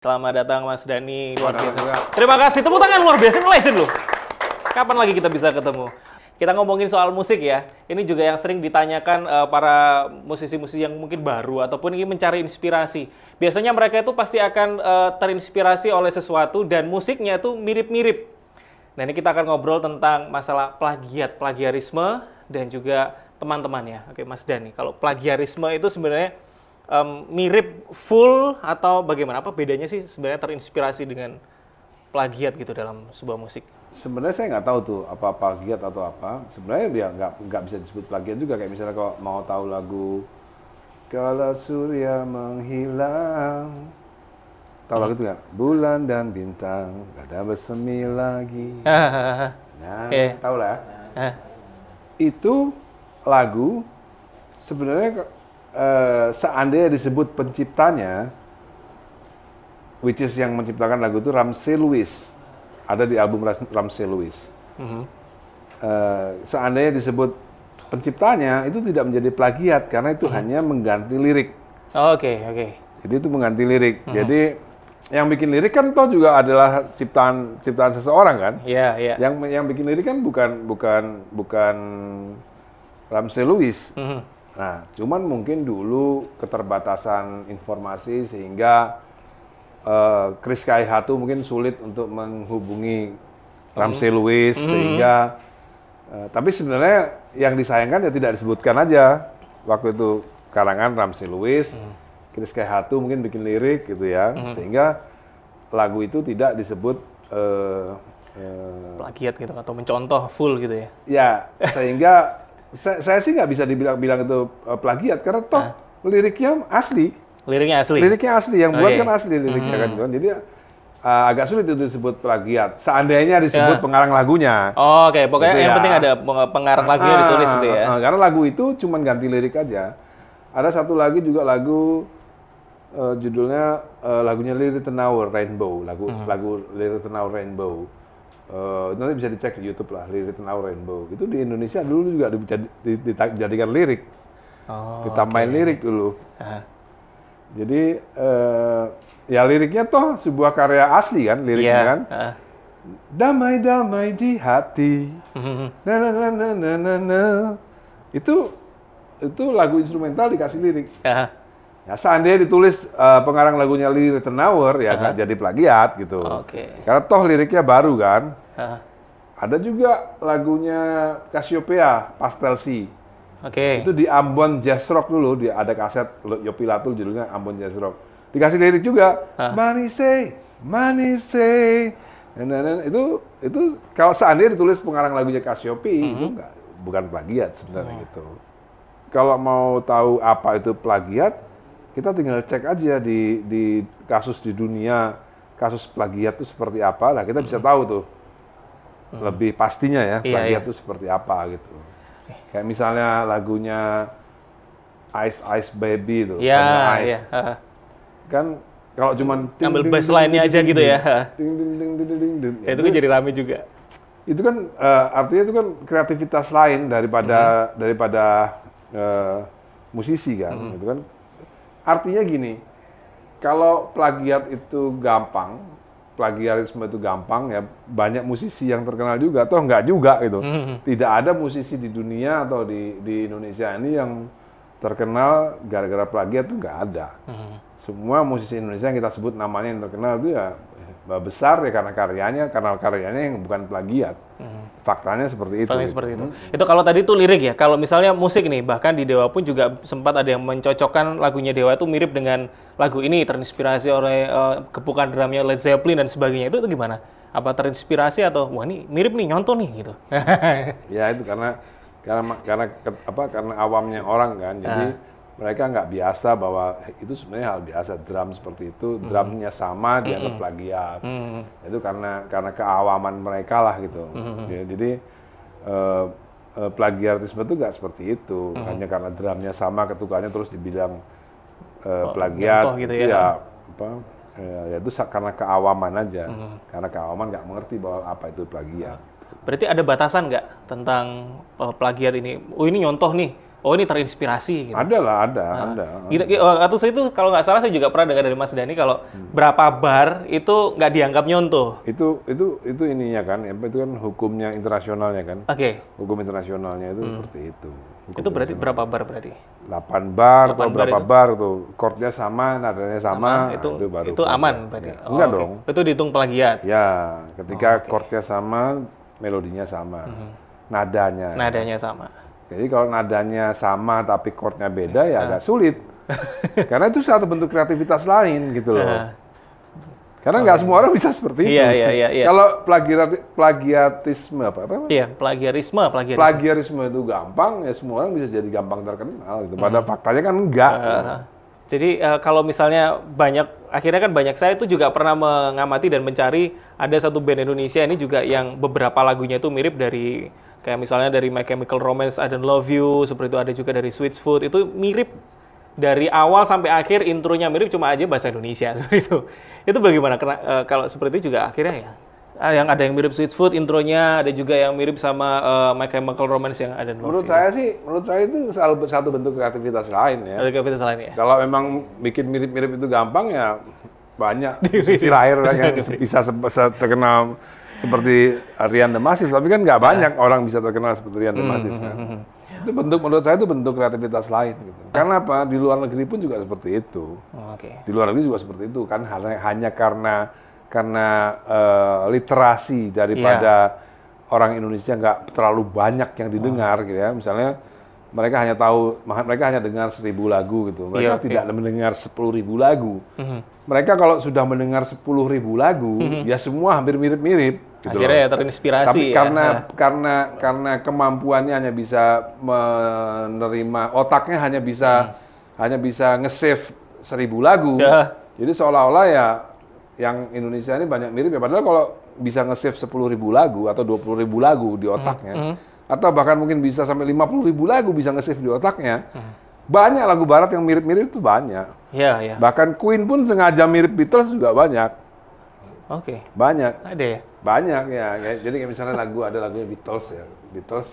Selamat datang Mas Dhani, luar biasa. Terima kasih, tepuk tangan luar biasa, ini legend loh. Kapan lagi kita bisa ketemu? Kita ngomongin soal musik ya. Ini juga yang sering ditanyakan para musisi-musisi yang mungkin baru ataupun ingin mencari inspirasi. Biasanya mereka itu pasti akan terinspirasi oleh sesuatu dan musiknya itu mirip-mirip. Nah, ini kita akan ngobrol tentang masalah plagiarisme dan juga teman-temannya. Oke, Mas Dhani, kalau plagiarisme itu sebenarnya mirip full atau bagaimana? Apa bedanya sih sebenarnya terinspirasi dengan plagiat gitu dalam sebuah musik? Sebenarnya saya nggak tahu tuh apa plagiat atau apa. Sebenarnya dia nggak bisa disebut plagiat juga. Kayak misalnya kalau mau tahu lagu Kalau Surya Menghilang, tahu lagu itu nggak? Bulan dan bintang gak ada bersemi lagi. Nah, tahu lah. Itu lagu sebenarnya seandainya disebut penciptanya, which is yang menciptakan lagu itu Ramsey Lewis. Ada di album Ramsey Lewis. Seandainya disebut penciptanya, itu tidak menjadi plagiat karena itu hanya mengganti lirik. Oke. Jadi itu mengganti lirik. Jadi yang bikin lirik kan toh juga adalah ciptaan seseorang kan. Iya. Yang bikin lirik kan bukan Ramsey Lewis. Nah, cuman mungkin dulu keterbatasan informasi sehingga Chris Kaihatu mungkin sulit untuk menghubungi Ramsey Lewis sehingga tapi sebenarnya yang disayangkan ya tidak disebutkan aja waktu itu karangan Ramsey Lewis, Chris Kaihatu mungkin bikin lirik gitu ya sehingga lagu itu tidak disebut plagiat gitu atau mencontoh full gitu ya? Ya, sehingga saya sih nggak bisa dibilang itu plagiat karena toh liriknya asli. Liriknya asli, yang buat kan asli liriknya kan. Jadi agak sulit itu disebut plagiat. Seandainya disebut pengarang lagunya. Oh, oke, pokoknya gitu yang penting ada pengarang lagunya ditulis gitu ya. Karena lagu itu cuma ganti lirik aja. Ada satu lagi juga lagu judulnya lagunya Lyrical Hour Rainbow, lagu Lyrical Hour Rainbow. Nanti bisa dicek di YouTube lah, Lyrical Hour Rainbow. Itu di Indonesia dulu juga dijadikan lirik. Ditambahin lirik dulu. Jadi ya liriknya toh sebuah karya asli kan liriknya kan. Damai-damai di hati. Itu lagu instrumental dikasih lirik. Ya seandainya ditulis pengarang lagunya Lyrical Hour ya nggak jadi plagiat gitu. Karena toh liriknya baru kan. Ada juga lagunya Cassiopeia, Pastel Sea. Itu di Ambon Jazz Rock dulu, ada kaset Yopi Latul judulnya Ambon Jazz Rock. Dikasih lirik juga, Manise. Itu kalau seandainya ditulis pengarang lagunya Cassiopeia, itu bukan plagiat sebenarnya gitu. Kalau mau tahu apa itu plagiat, kita tinggal cek aja di kasus di dunia, kasus plagiat itu seperti apa, lah kita bisa tahu tuh lebih pastinya ya plagiat itu seperti apa gitu. Kayak misalnya lagunya Ice Ice Baby itu, kan kalau cuman ambil baseline-nya aja gitu ya. Itu kan jadi rame juga. Itu kan artinya itu kan kreativitas lain daripada musisi kan, gitu kan. Artinya gini, kalau plagiat itu gampang, plagiarisme itu gampang ya, banyak musisi yang terkenal juga, toh nggak juga gitu. Tidak ada musisi di dunia atau di Indonesia ini yang terkenal gara-gara plagiat itu nggak ada. Semua musisi Indonesia yang kita sebut namanya yang terkenal itu ya besar ya karena karyanya yang bukan plagiat. Faktanya seperti itu. Itu kalau tadi tuh lirik ya. Kalau misalnya musik nih, bahkan di Dewa pun juga sempat ada yang mencocokkan lagunya Dewa itu mirip dengan lagu ini, terinspirasi oleh gepukan drumnya Led Zeppelin dan sebagainya. Itu gimana? Apa terinspirasi atau wah ini mirip nih, nyontoh nih gitu? Ya itu karena awamnya orang kan. Jadi mereka nggak biasa bahwa itu sebenarnya hal biasa, drum seperti itu, drumnya sama dianggap plagiat. Itu karena keawaman mereka lah gitu. Ya, jadi plagiarisme itu nggak seperti itu, hanya karena drumnya sama, ketukannya terus dibilang plagiat. Gitu itu ya itu karena keawaman aja, karena keawaman nggak mengerti bahwa apa itu plagiat. Berarti ada batasan nggak tentang plagiat ini? Oh ini nyontoh nih. oh ini terinspirasi gitu. Ada lah, ada. Atau itu kalau nggak salah saya juga pernah dengar dari Mas Dhani kalau berapa bar itu nggak dianggap nyontoh. Itu ininya kan, itu kan hukumnya internasionalnya kan. Oke. Hukum internasionalnya itu seperti itu. Itu berarti berapa bar berarti? 8 bar atau 8 berapa bar tuh, chordnya sama, nadanya sama, itu baru itu aman berarti. Ya. Enggak oke. dong. Itu dihitung plagiat. Ya, ketika chordnya sama, melodinya sama, nadanya sama. Jadi kalau nadanya sama tapi chordnya beda ya agak sulit. Karena itu satu bentuk kreativitas lain gitu loh. Karena nggak semua orang bisa seperti itu. Iya. Kalau plagiatisme apa? Iya, plagiarisme. Plagiarisme itu gampang, ya semua orang bisa jadi gampang terkenal gitu. Pada faktanya kan enggak. Jadi kalau misalnya akhirnya kan banyak, saya itu juga pernah mengamati dan mencari ada satu band Indonesia ini juga yang beberapa lagunya itu mirip dari, kayak misalnya dari My Chemical Romance, I Don't Love You, seperti itu ada juga dari Sweet Food, itu mirip dari awal sampai akhir, intronya mirip cuma aja bahasa Indonesia, seperti itu. Itu bagaimana? Kalau seperti itu juga akhirnya ya? Ada yang mirip Sweet Food intronya, ada juga yang mirip sama My Chemical Romance yang ada. Menurut saya itu satu bentuk kreativitas lain ya. Kreativitas lain ya. Kalau memang bikin mirip-mirip itu gampang ya banyak musisi lahir yang bisa terkenal seperti Rian The Massive, tapi kan nggak banyak orang bisa terkenal seperti Rian The Massive kan. Itu menurut saya itu bentuk kreativitas lain gitu. Karena apa? Di luar negeri pun juga seperti itu. Di luar negeri juga seperti itu kan, hanya karena literasi daripada orang Indonesia nggak terlalu banyak yang didengar gitu ya. Misalnya mereka hanya dengar 1.000 lagu gitu. Mereka tidak mendengar 10.000 lagu. Mereka kalau sudah mendengar 10.000 lagu, ya semua hampir mirip-mirip. Gitu akhirnya ya terinspirasi. Tapi karena kemampuannya hanya bisa menerima, otaknya hanya bisa nge-save 1.000 lagu. Jadi seolah-olah ya yang Indonesia ini banyak mirip ya. Padahal kalau bisa nge-save 10.000 lagu atau 20.000 lagu di otaknya, atau bahkan mungkin bisa sampai 50.000 lagu bisa nge-save di otaknya, banyak lagu barat yang mirip-mirip itu banyak. Iya. Bahkan Queen pun sengaja mirip Beatles juga banyak. Banyak. Ada ya? Banyak ya. Jadi kayak misalnya ada lagunya Beatles ya.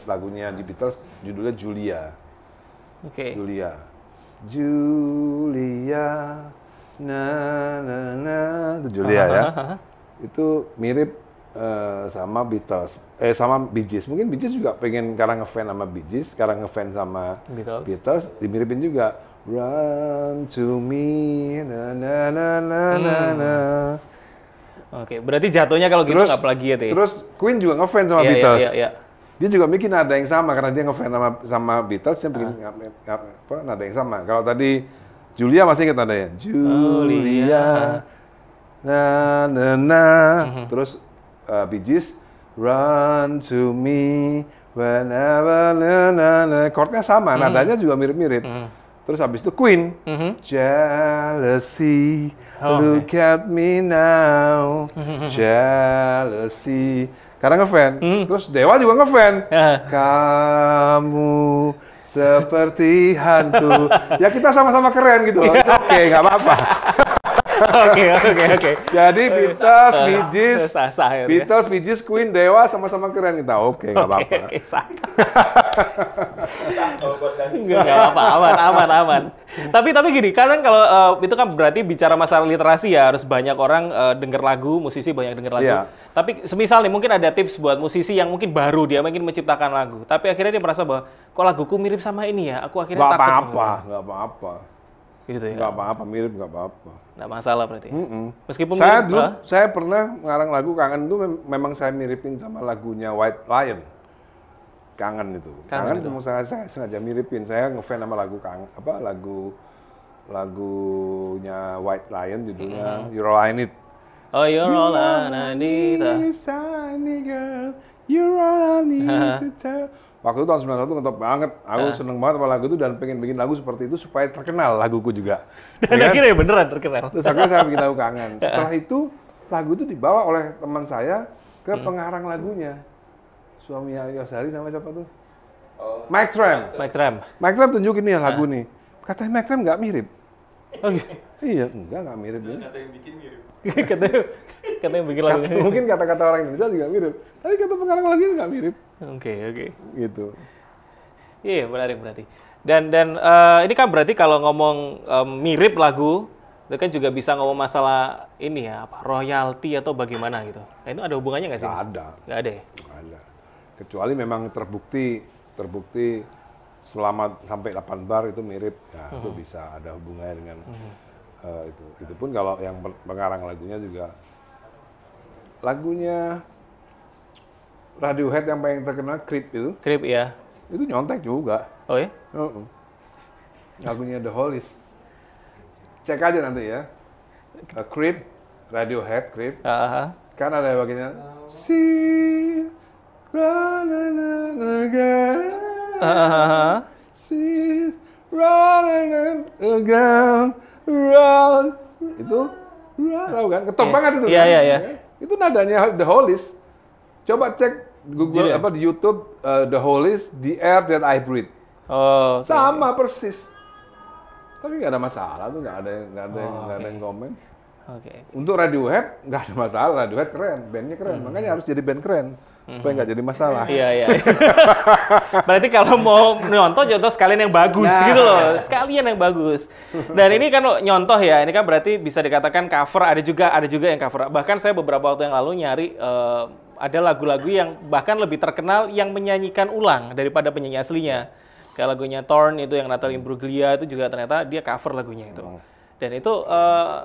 Lagunya di Beatles judulnya Julia. Julia. Itu Julia ya. Itu mirip sama Beatles, sama Bee Gees. Mungkin Bee Gees juga pengen karena ngefans sama Bee Gees, karena ngefans sama Beatles, dimiripin juga. Run to me, berarti jatuhnya kalau gitu nggak plagiat ya? Terus Queen juga ngefans sama Beatles. Dia juga bikin nada yang sama karena dia ngefans sama Beatles, dia bikin nada yang sama. Kalau tadi Julia masih ingat nadanya? Julia, terus Bee Gees, Run to me, whenever, chordnya sama, nadanya juga mirip-mirip. Terus habis itu Queen, Jealousy, look at me now, Jealousy. Karena ngefans. Terus Dewa juga ngefans. Kamu seperti hantu. Ya kita sama-sama keren gitu loh. Oke, nggak apa-apa. Oke. Jadi Beatles, Bee Gees, Queen, Dewa sama-sama keren kita. Oke, nggak apa-apa. Nggak apa-apa, aman. Tapi gini, kadang kalau itu kan berarti bicara masalah literasi ya, harus banyak orang denger lagu, musisi banyak denger lagu. Yeah. Tapi semisal nih, mungkin ada tips buat musisi yang mungkin baru, dia mungkin menciptakan lagu, tapi akhirnya dia merasa bahwa kok laguku mirip sama ini ya, aku akhirnya takut. Nggak apa-apa. Gitu ya? Nggak apa-apa, mirip nggak apa-apa. Nggak masalah berarti? Meskipun saya pernah ngarang lagu Kangen itu memang saya miripin sama lagunya White Lion. Kangen itu. Kangen itu saya sengaja miripin. Saya ngefans sama lagu lagunya White Lion judulnya You're All I Need. Oh, You're All I Need. You're all I need to tell. Waktu itu tahun 91 ngetop banget. Aku seneng banget sama lagu itu dan pengen bikin lagu seperti itu supaya terkenal laguku juga. Dan akhirnya beneran terkenal. Terus akhirnya saya bikin lagu Kangen. Setelah itu, lagu itu dibawa oleh teman saya ke pengarang lagunya. Suaminya Yosari namanya siapa tuh? Mike Tramp. Mike Tramp tunjukin nih lagu nih. Katanya Mike Tramp nggak mirip. Oh gitu? Iya, nggak mirip. Kata yang bikin mirip. Katanya bikin lagu. Mungkin kata-kata orang Indonesia juga mirip. Tapi kata pengarang lagunya nggak mirip. Oke. Gitu. Iya, menarik berarti. Ini kan berarti kalau ngomong mirip lagu, itu kan juga bisa ngomong masalah ini ya, apa royalti atau bagaimana gitu. Nah, itu ada hubungannya nggak sih? Nggak Mas? ada. Nggak ada ya? Nggak ada. Kecuali memang terbukti selama sampai 8 bar itu mirip, ya itu bisa ada hubungannya dengan itu. Itu pun kalau yang pengarang lagunya juga lagunya Radiohead yang paling terkenal Creep Creep ya. itu nyontek juga. Oh ya? Lagunya The Hollies. Cek aja nanti ya. Creep, Radiohead, Creep. Kan ada bagiannya. See, running again. See, running again. Run. Itu, tahu kan? Ketop banget itu. Iya, kan? iya, iya. Itu nadanya The Hollies. Coba cek Google apa di YouTube The Hollies, The Air That I Breathe. Oh, sama persis. Tapi nggak ada masalah tuh, nggak ada yang komen. Oke. Untuk Radiohead nggak ada masalah, Radiohead keren, bandnya keren, makanya harus jadi band keren supaya nggak jadi masalah. Iya, iya. Berarti kalau mau nyontoh sekalian yang bagus gitu loh, sekalian yang bagus. Dan ini kan nyontoh ya, ini kan berarti bisa dikatakan cover, ada juga yang cover. Bahkan saya beberapa waktu yang lalu nyari ada lagu-lagu yang bahkan lebih terkenal yang menyanyikan ulang daripada penyanyi aslinya. Kayak lagunya Thorn itu yang Natalie Imbruglia itu juga ternyata dia cover lagunya itu. Dan itu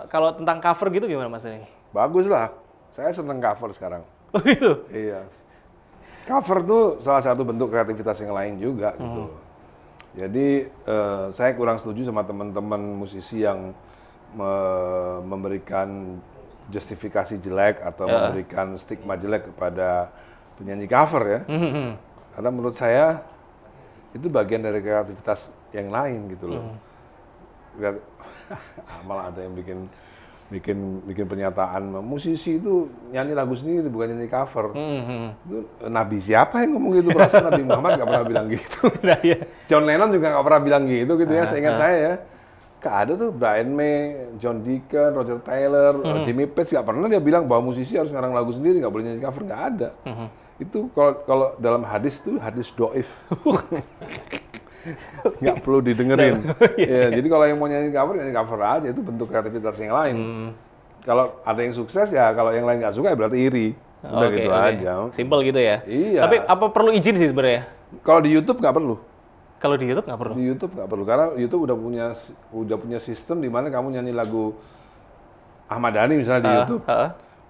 kalau tentang cover gitu gimana Mas ini? Bagus lah. Saya seneng cover sekarang. Oh gitu? Iya. Cover tuh salah satu bentuk kreativitas yang lain juga gitu. Jadi saya kurang setuju sama teman-teman musisi yang memberikan justifikasi jelek atau memberikan stigma jelek kepada penyanyi cover ya. Karena menurut saya itu bagian dari kreativitas yang lain gitu loh. Malah ada yang bikin pernyataan musisi itu nyanyi lagu sendiri bukan nyanyi cover. Itu Nabi siapa yang ngomong gitu? Perasaan Nabi Muhammad nggak pernah bilang gitu. John Lennon juga nggak pernah bilang gitu ya. Seingat saya ya. Gak ada tuh Brian May, John Deacon, Roger Taylor, Jimmy Page nggak pernah dia bilang bahwa musisi harus ngarang lagu sendiri, nggak boleh nyanyi cover, nggak ada. Itu kalau dalam hadis tuh hadis doif, nggak perlu didengerin. Ya, jadi kalau yang mau nyanyi cover aja, itu bentuk kreativitas yang lain. Kalau ada yang sukses ya, kalau yang lain nggak suka ya berarti iri. Udah gitu aja. Simple gitu ya. Iya. Tapi apa perlu izin sih sebenarnya? Kalau di YouTube nggak perlu. Kalau di YouTube nggak perlu? Di YouTube nggak perlu, karena YouTube udah punya sistem di mana kamu nyanyi lagu Ahmad Dhani misalnya di YouTube,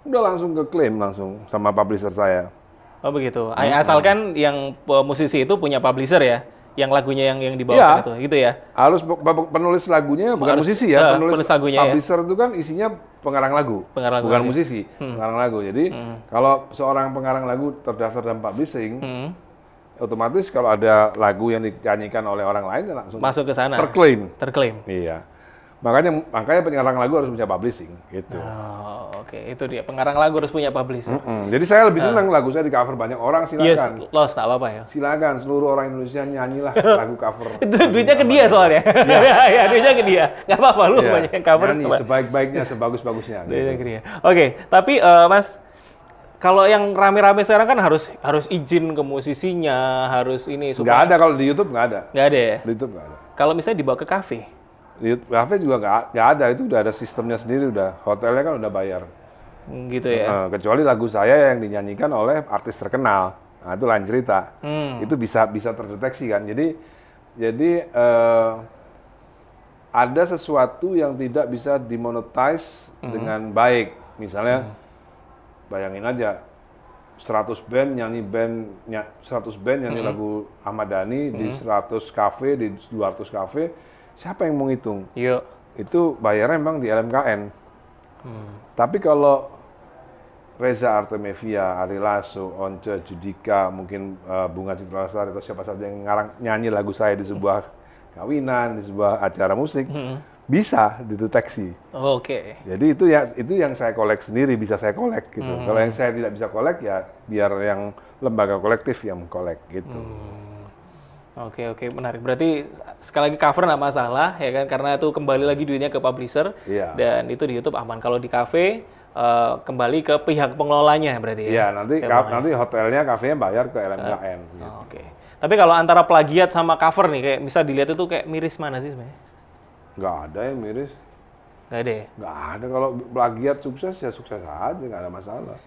udah langsung ke klaim langsung sama publisher saya. Oh begitu. Asalkan yang musisi itu punya publisher ya, yang lagunya yang dibawakan itu, gitu ya? Harus penulis lagunya bukan musisi ya, penulis lagunya publisher itu kan isinya pengarang lagu, bukan musisi, pengarang lagu. Jadi kalau seorang pengarang lagu terdaftar dalam publishing, otomatis kalau ada lagu yang dinyanyikan oleh orang lain ya langsung masuk ke sana. Terklaim. Iya. Makanya pengarang lagu harus punya publishing gitu. Oh, oke. Itu dia. Pengarang lagu harus punya publishing. Jadi saya lebih senang lagu saya di cover banyak orang, silakan. Yes, lost, tak apa-apa ya. Silakan seluruh orang Indonesia nyanyilah lagu cover. Itu duitnya ke dia soalnya. Ya, duitnya ke dia. Enggak apa-apa lu banyak yang cover. Nyanyi sebaik-baiknya, sebagus-bagusnya. Duitnya ke dia. Oke, tapi Mas, kalau yang rame-rame sekarang kan harus izin ke musisinya, harus ini. Nggak ada kalau di YouTube, nggak ada. Nggak ada ya? Di YouTube nggak ada. Kalau misalnya dibawa ke kafe? Di kafe juga nggak ada, itu udah ada sistemnya sendiri, udah hotelnya kan udah bayar. Gitu ya? Kecuali lagu saya yang dinyanyikan oleh artis terkenal, nah itu lain cerita. Itu bisa terdeteksi kan. Jadi ada sesuatu yang tidak bisa dimonetize dengan baik, misalnya. Bayangin aja, 100 band nyanyi lagu Ahmad Dhani di 100 kafe, di 200 kafe, siapa yang mau ngitung? Iya. Itu bayarnya memang di LMKN. Tapi kalau Reza Artemevia, Ari Lasso, Once, Judika, mungkin Bunga Citra Lestari atau siapa saja yang nyanyi lagu saya di sebuah kawinan, di sebuah acara musik, bisa dideteksi. Oke. Jadi itu yang saya kolek sendiri, bisa saya kolek gitu. Kalau yang saya tidak bisa kolek ya biar yang lembaga kolektif yang mengkolek gitu. Oke, menarik. Berarti sekali lagi cover nggak masalah ya kan, karena itu kembali lagi duitnya ke publisher. Iya. Dan itu di YouTube aman. Kalau di kafe kembali ke pihak pengelolanya berarti ya. Iya, nanti hotelnya, kafenya bayar ke LMKN. Gitu. Oke. Tapi kalau antara plagiat sama cover nih, kayak bisa dilihat itu kayak miris mana sih sebenarnya? Nggak ada yang miris. Nggak ada ya? Nggak ada. Kalau plagiat sukses ya sukses aja, nggak ada masalah.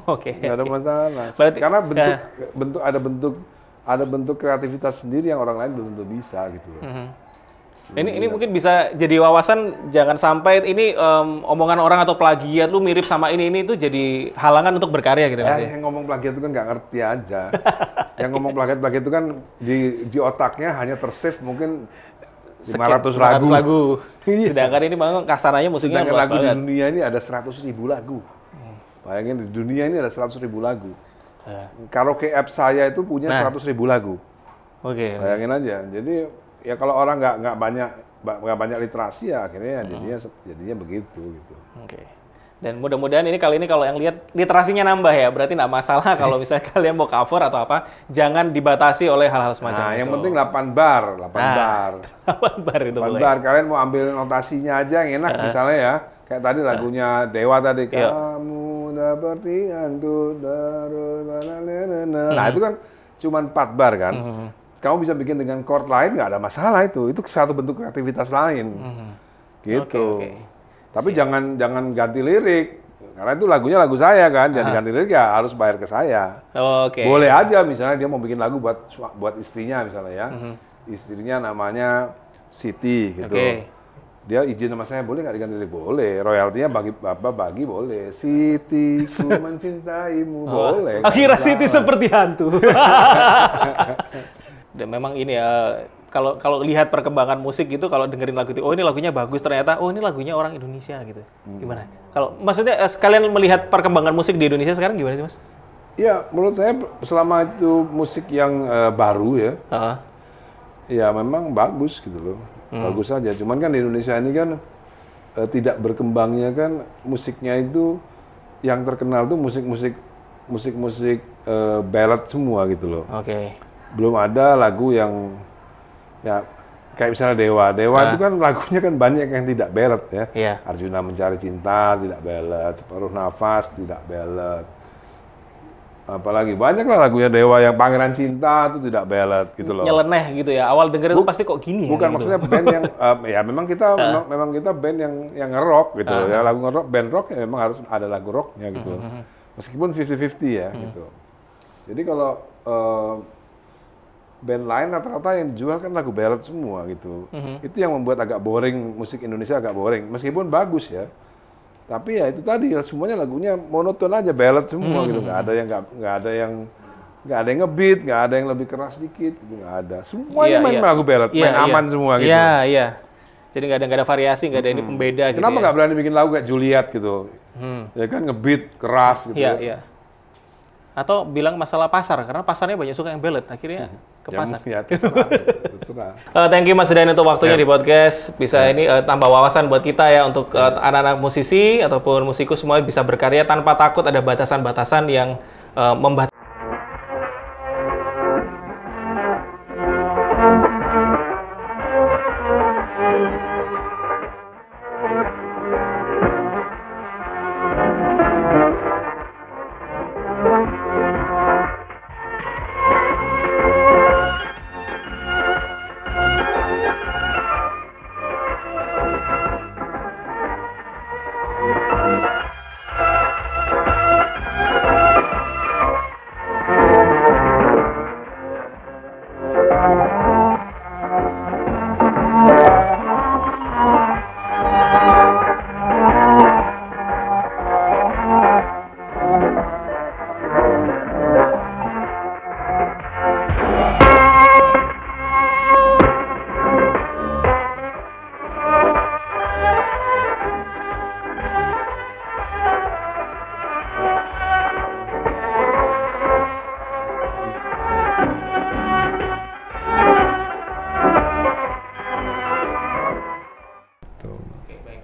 Oke. Nggak ada masalah. Berarti- Karena ada bentuk kreativitas sendiri yang orang lain belum tentu bisa gitu loh. Ini mungkin bisa jadi wawasan, jangan sampai ini omongan orang atau plagiat lu mirip sama ini itu jadi halangan untuk berkarya gitu Mas. Yang ngomong plagiat itu kan nggak ngerti aja. Yang ngomong plagiat itu kan di otaknya hanya tersave mungkin 500 lagu. Iya. Sedangkan ini memang kasarannya musiknya Sedangkan luas lagu di banget. dunia ini ada 100.000 lagu. Bayangin di dunia ini ada 100.000 lagu. Karaoke app saya itu punya 100.000 lagu. Oke. Bayangin aja. Jadi ya kalau orang nggak banyak literasi ya akhirnya jadinya begitu gitu. Oke. Dan mudah-mudahan kali ini kalau yang lihat literasinya nambah ya, berarti nggak masalah kalau misalnya kalian mau cover atau apa, jangan dibatasi oleh hal-hal semacam Nah, itu. yang penting 8 bar. 8 bar itu 8 boleh. bar. Kalian mau ambil notasinya aja yang enak misalnya ya. Kayak tadi lagunya Dewa tadi. Kamu dapat hantu Nah, itu kan cuma 4 bar kan. Kamu bisa bikin dengan chord lain, nggak ada masalah itu. Itu satu bentuk kreativitas lain. Gitu. Oke. Tapi jangan ganti lirik. Karena itu lagunya lagu saya kan. Jangan ganti lirik ya harus bayar ke saya. Oke. Boleh aja misalnya dia mau bikin lagu buat istrinya misalnya ya. Istrinya namanya Siti gitu. Oke. Dia izin sama saya, boleh nggak diganti lirik? Boleh. Royaltinya bagi boleh. Siti, ku mencintaimu, boleh. Akhirnya Siti seperti hantu. Dan memang ini ya, kalau lihat perkembangan musik gitu, kalau dengerin lagu itu, oh ini lagunya bagus, ternyata oh ini lagunya orang Indonesia gitu. Gimana? Kalau maksudnya sekalian melihat perkembangan musik di Indonesia sekarang gimana sih Mas? Ya, menurut saya selama itu musik yang baru ya, ya memang bagus gitu loh. Bagus saja. Cuman kan di Indonesia ini kan tidak berkembangnya kan musiknya itu yang terkenal tuh musik-musik ballad semua gitu loh. Oke. Belum ada lagu yang ya kayak misalnya Dewa itu kan lagunya kan banyak yang tidak ballad ya. Iya. Arjuna Mencari Cinta tidak ballad, Separuh Nafas tidak ballad. Apalagi banyak lah lagunya Dewa yang Pangeran Cinta itu tidak ballad gitu loh. Nyeleneh gitu ya. Awal denger itu pasti kok gini. Bukan ya, gitu. maksudnya band yang ya memang kita band yang nge-rock gitu. Ya lagu nge-rock, band rock ya memang harus ada lagu rocknya gitu. Meskipun 50-50 ya gitu. Jadi kalau band lain rata-rata yang dijual kan lagu ballad semua gitu. Itu yang membuat agak boring, musik Indonesia agak boring. Meskipun bagus ya. Tapi ya itu tadi semuanya lagunya monoton aja, ballad semua gitu. Nggak ada yang ngebeat, nggak ada yang lebih keras dikit, gitu nggak ada. Semuanya main lagu ballad, main aman semua gitu. Iya. Jadi nggak ada variasi, nggak ada ini pembeda gitu. Kenapa nggak berani bikin lagu kayak Juliet gitu? Ya kan ngebeat keras gitu. Iya. Atau bilang masalah pasar, karena pasarnya banyak suka yang ballad, akhirnya ke pasar. Ya, terserah. Thank you Mas Dayan untuk waktunya di podcast. Bisa ini tambah wawasan buat kita ya untuk anak-anak musisi ataupun musikus semua bisa berkarya tanpa takut ada batasan-batasan yang membatasi.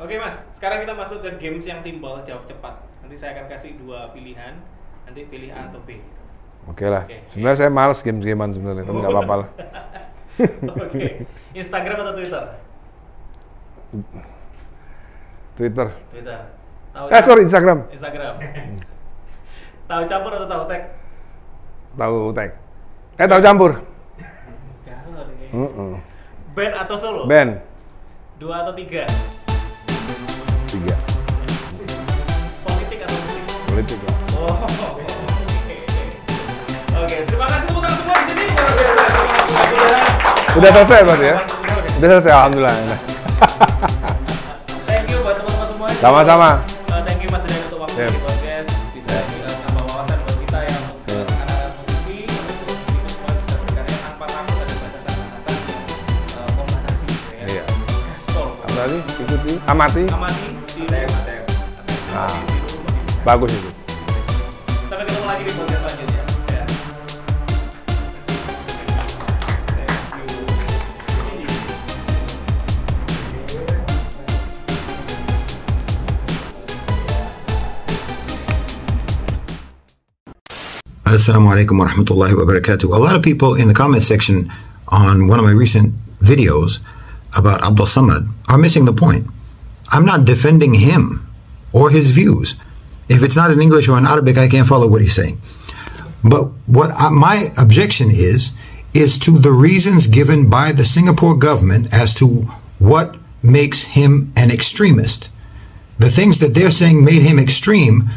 Oke Mas, sekarang kita masuk ke games yang simpel, jawab cepat. Nanti saya akan kasih 2 pilihan, nanti pilih A atau B. Oke lah. Sebenarnya saya males game-gamean sebenarnya, tapi nggak apa-apa lah. Oke. Instagram atau Twitter? Twitter. Tahu Instagram. Instagram. Tahu campur atau tahu tek? Tahu tek. Tahu campur. Band atau solo? Band. 2 atau 3? 3. Politik atau musik? Politik lah. Oh, oke. Terima kasih tepuk tangan semua di sini. Udah selesai berarti ya? Udah selesai, alhamdulillah. Thank you buat teman-teman semua. Sama-sama. Thank you Mas Rian untuk waktu di podcast. Bisa nambah wawasan buat kita yang anak-anak musisi untuk kita semua bisa berkarya tanpa takut ada batasan-batasan yang membatasi. Iya. Gaspol. Apa tadi? Ikuti, amati. Amati di ATM. Nah, bagus itu. Sampai ketemu lagi di podcast selanjutnya. Ya. Assalamu alaikum wa rahmatullahi wa barakatuh. A lot of people in the comment section on one of my recent videos about Abdul Samad are missing the point. I'm not defending him or his views. If it's not in English or in Arabic, I can't follow what he's saying. But my objection is to the reasons given by the Singapore government as to what makes him an extremist. The things that they're saying made him extreme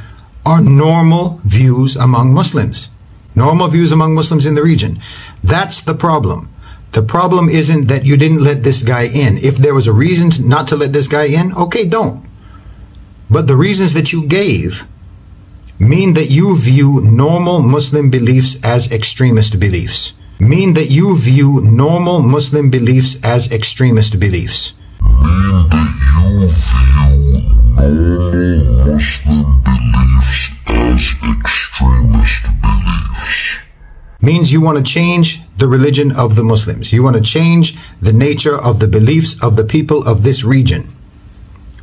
are normal views among Muslims. Normal views among Muslims in the region. That's the problem. The problem isn't that you didn't let this guy in. If there was a reason not to let this guy in, okay, don't. But the reasons that you gave mean that you view normal Muslim beliefs as extremist beliefs. Mean that you view normal Muslim beliefs as extremist beliefs. Mean that you view normal Muslim beliefs as extremist beliefs. Means you want to change the religion of the Muslims. You want to change the nature of the beliefs of the people of this region.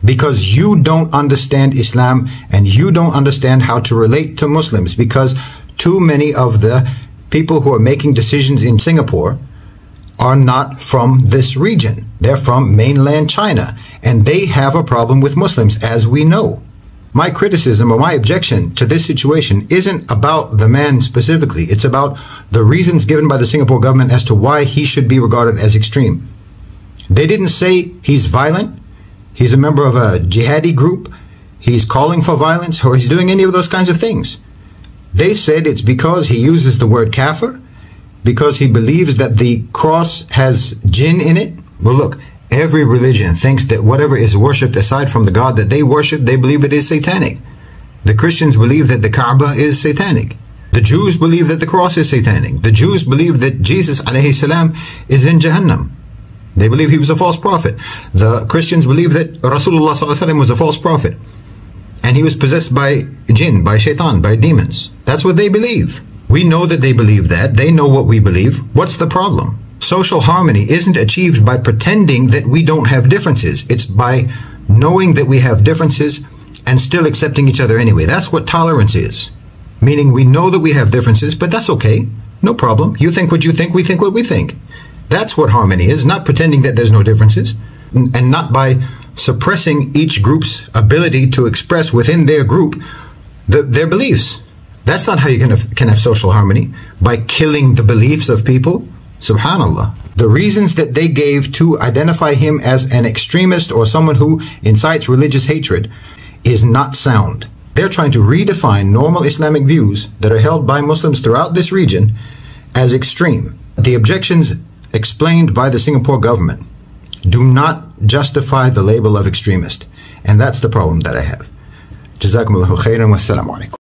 Because you don't understand Islam and you don't understand how to relate to Muslims, because too many of the people who are making decisions in Singapore are not from this region. They're from mainland China, and they have a problem with Muslims, as we know. My criticism or my objection to this situation isn't about the man specifically. It's about the reasons given by the Singapore government as to why he should be regarded as extreme. They didn't say he's violent, he's a member of a jihadi group, he's calling for violence, or he's doing any of those kinds of things. They said it's because he uses the word kafir, because he believes that the cross has jinn in it. Well, look, every religion thinks that whatever is worshipped aside from the God that they worship, they believe it is satanic. The Christians believe that the Kaaba is satanic. The Jews believe that the cross is satanic. The Jews believe that Jesus alayhi salam is in Jahannam. They believe he was a false prophet. The Christians believe that Rasulullah sallallahu alaihi wasallam was a false prophet. And he was possessed by jinn, by shaitan, by demons. That's what they believe. We know that they believe that. They know what we believe. What's the problem? Social harmony isn't achieved by pretending that we don't have differences. It's by knowing that we have differences and still accepting each other anyway. That's what tolerance is. Meaning we know that we have differences, but that's okay. No problem. You think what you think, we think what we think. That's what harmony is, not pretending that there's no differences, and not by suppressing each group's ability to express within their group their beliefs. That's not how you can have social harmony, by killing the beliefs of people. Subhanallah. The reasons that they gave to identify him as an extremist or someone who incites religious hatred is not sound. They're trying to redefine normal Islamic views that are held by Muslims throughout this region as extreme. The objections explained by the Singapore government do not justify the label of extremist. And that's the problem that I have. Jazakumullahu khairan wa assalamu alaikum.